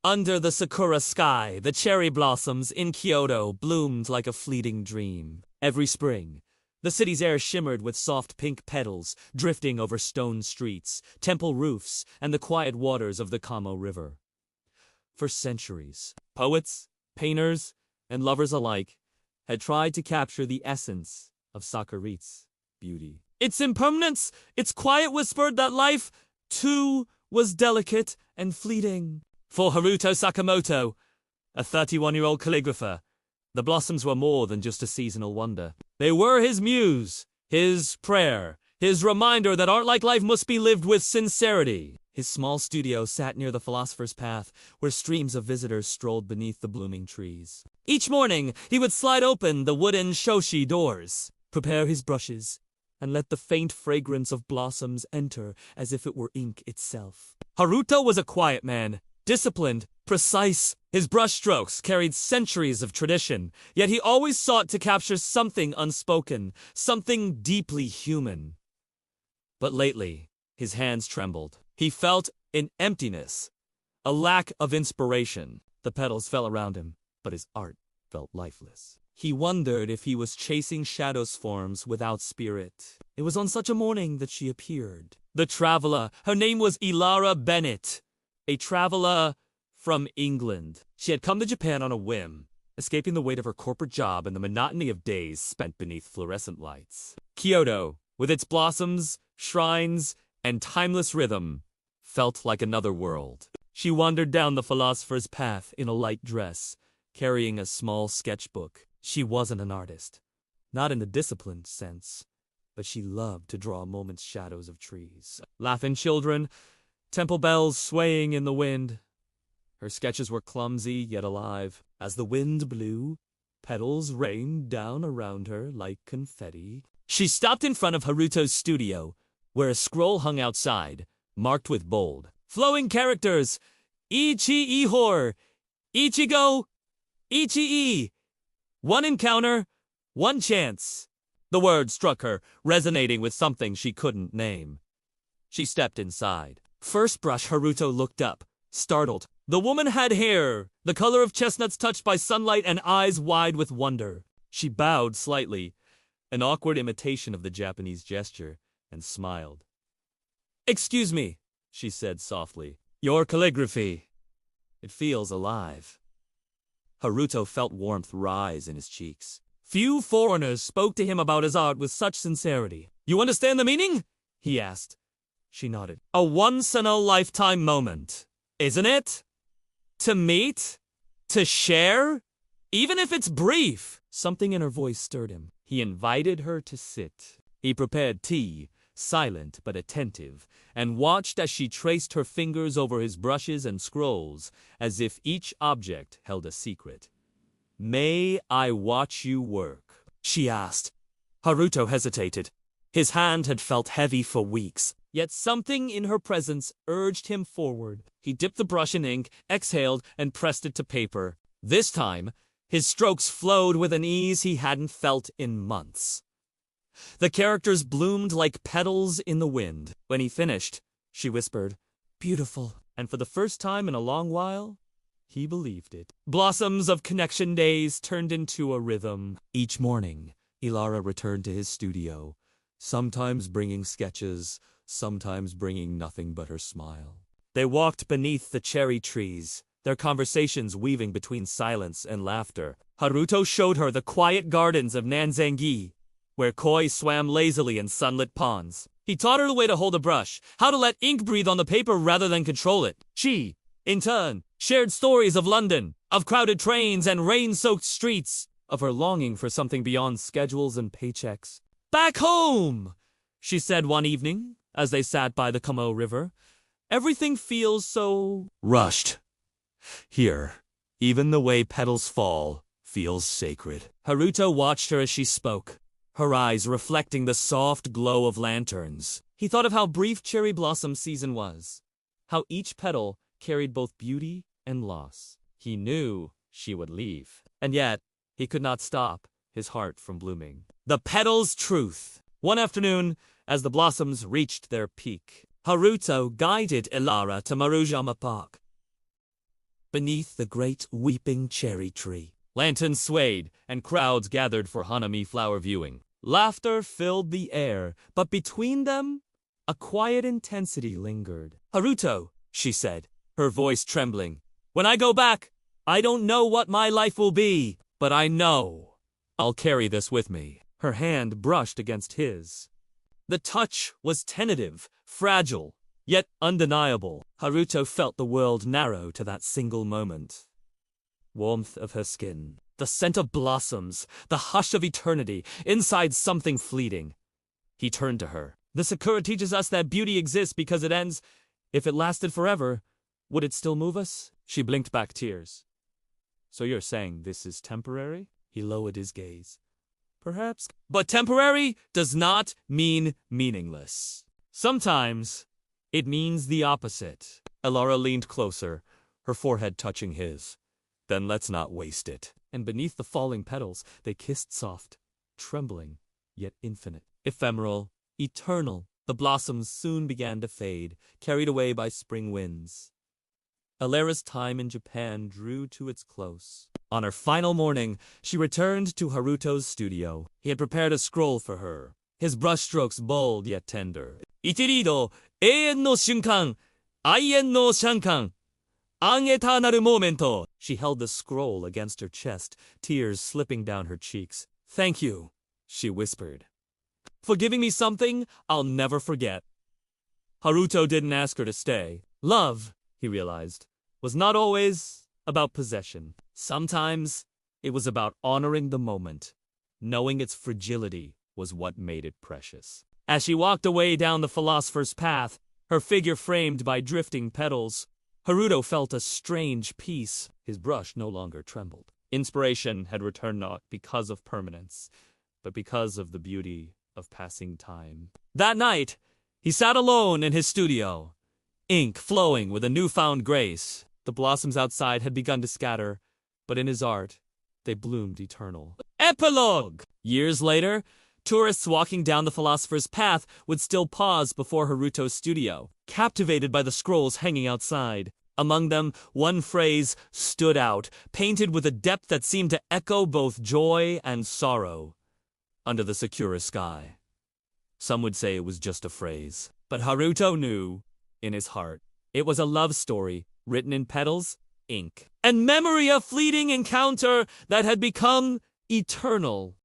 Under the Sakura sky, the cherry blossoms in Kyoto bloomed like a fleeting dream. Every spring, the city's air shimmered with soft pink petals drifting over stone streets, temple roofs, and the quiet waters of the Kamo River. For centuries, poets, painters, and lovers alike had tried to capture the essence of Sakura's beauty. Its impermanence, its quiet whispered that life, too, was delicate and fleeting. For Haruto Sakamoto, a 31-year-old calligrapher, the blossoms were more than just a seasonal wonder. They were his muse, his prayer, his reminder that art like life must be lived with sincerity. His small studio sat near the philosopher's path, where streams of visitors strolled beneath the blooming trees. Each morning, he would slide open the wooden shoshi doors, prepare his brushes, and let the faint fragrance of blossoms enter as if it were ink itself. Haruto was a quiet man, disciplined, precise. His brushstrokes carried centuries of tradition, yet he always sought to capture something unspoken, something deeply human. But lately, his hands trembled. He felt an emptiness, a lack of inspiration. The petals fell around him, but his art felt lifeless. He wondered if he was chasing shadows' forms without spirit. It was on such a morning that she appeared. The traveler, her name was Ilara Bennett, a traveler from England. She had come to Japan on a whim, escaping the weight of her corporate job and the monotony of days spent beneath fluorescent lights. Kyoto, with its blossoms, shrines, and timeless rhythm, felt like another world. She wandered down the philosopher's path in a light dress, carrying a small sketchbook. She wasn't an artist, not in the disciplined sense, but she loved to draw a moment's shadows of trees. Laughing children, temple bells swaying in the wind. Her sketches were clumsy yet alive. As the wind blew, petals rained down around her like confetti. She stopped in front of Haruto's studio, where a scroll hung outside, marked with bold, flowing characters: Ichi Ihor, Ichigo, Ichi-e. One encounter, one chance. The word struck her, resonating with something she couldn't name. She stepped inside. First brush, Haruto looked up, startled. The woman had hair, the color of chestnuts touched by sunlight, and eyes wide with wonder. She bowed slightly, an awkward imitation of the Japanese gesture, and smiled. "Excuse me," she said softly. "Your calligraphy. It feels alive." Haruto felt warmth rise in his cheeks. Few foreigners spoke to him about his art with such sincerity. "You understand the meaning?" he asked. She nodded. "A once-in-a-lifetime moment, isn't it? To meet? To share? Even if it's brief." Something in her voice stirred him. He invited her to sit. He prepared tea, silent but attentive, and watched as she traced her fingers over his brushes and scrolls, as if each object held a secret. "May I watch you work?" she asked. Haruto hesitated. His hand had felt heavy for weeks, yet something in her presence urged him forward. He dipped the brush in ink, exhaled, and pressed it to paper. This time, his strokes flowed with an ease he hadn't felt in months. The characters bloomed like petals in the wind. When he finished, she whispered, "Beautiful." And for the first time in a long while, he believed it. Blossoms of connection days turned into a rhythm. Each morning, Ilara returned to his studio, sometimes bringing sketches, sometimes bringing nothing but her smile. They walked beneath the cherry trees, their conversations weaving between silence and laughter. Haruto showed her the quiet gardens of Nanzangi, where koi swam lazily in sunlit ponds. He taught her the way to hold a brush, how to let ink breathe on the paper rather than control it. She, in turn, shared stories of London, of crowded trains and rain-soaked streets, of her longing for something beyond schedules and paychecks. "Back home," she said one evening, as they sat by the Kamo River. "Everything feels so rushed. Here, even the way petals fall feels sacred." Haruto watched her as she spoke, her eyes reflecting the soft glow of lanterns. He thought of how brief cherry blossom season was, how each petal carried both beauty and loss. He knew she would leave, and yet he could not stop his heart from blooming. The petal's truth. One afternoon, as the blossoms reached their peak, Haruto guided Ilara to Maruyama Park. beneath the great weeping cherry tree. Lanterns swayed, and crowds gathered for Hanami flower viewing. Laughter filled the air, but between them, a quiet intensity lingered. "Haruto," she said, her voice trembling, "when I go back, I don't know what my life will be, but I know I'll carry this with me." Her hand brushed against his. The touch was tentative, fragile, yet undeniable. Haruto felt the world narrow to that single moment. Warmth of her skin, the scent of blossoms, the hush of eternity, inside something fleeting. He turned to her. "The Sakura teaches us that beauty exists because it ends. If it lasted forever, would it still move us?" She blinked back tears. "So you're saying this is temporary?" He lowered his gaze. "Perhaps. But temporary does not mean meaningless. Sometimes it means the opposite." Elara leaned closer, her forehead touching his. "Then let's not waste it." And beneath the falling petals, they kissed soft, trembling, yet infinite. Ephemeral, eternal, the blossoms soon began to fade, carried away by spring winds. Elara's time in Japan drew to its close. On her final morning, she returned to Haruto's studio. He had prepared a scroll for her, his brushstrokes bold yet tender. "Ichirido, eien no shunkan, aien no shankan, an eternal momento." She held the scroll against her chest, tears slipping down her cheeks. "Thank you," she whispered, "for giving me something I'll never forget." Haruto didn't ask her to stay. Love, he realized, was not always about possession. Sometimes it was about honoring the moment. Knowing its fragility was what made it precious. As she walked away down the philosopher's path, her figure framed by drifting petals, Haruto felt a strange peace. His brush no longer trembled. Inspiration had returned not because of permanence, but because of the beauty of passing time. That night, he sat alone in his studio, ink flowing with a newfound grace. The blossoms outside had begun to scatter, but in his art, they bloomed eternal. Epilogue! Years later, tourists walking down the philosopher's path would still pause before Haruto's studio, captivated by the scrolls hanging outside. Among them, one phrase stood out, painted with a depth that seemed to echo both joy and sorrow. "Under the Sakura sky." Some would say it was just a phrase, but Haruto knew, in his heart, it was a love story written in petals, ink, and memory of fleeting encounter that had become eternal.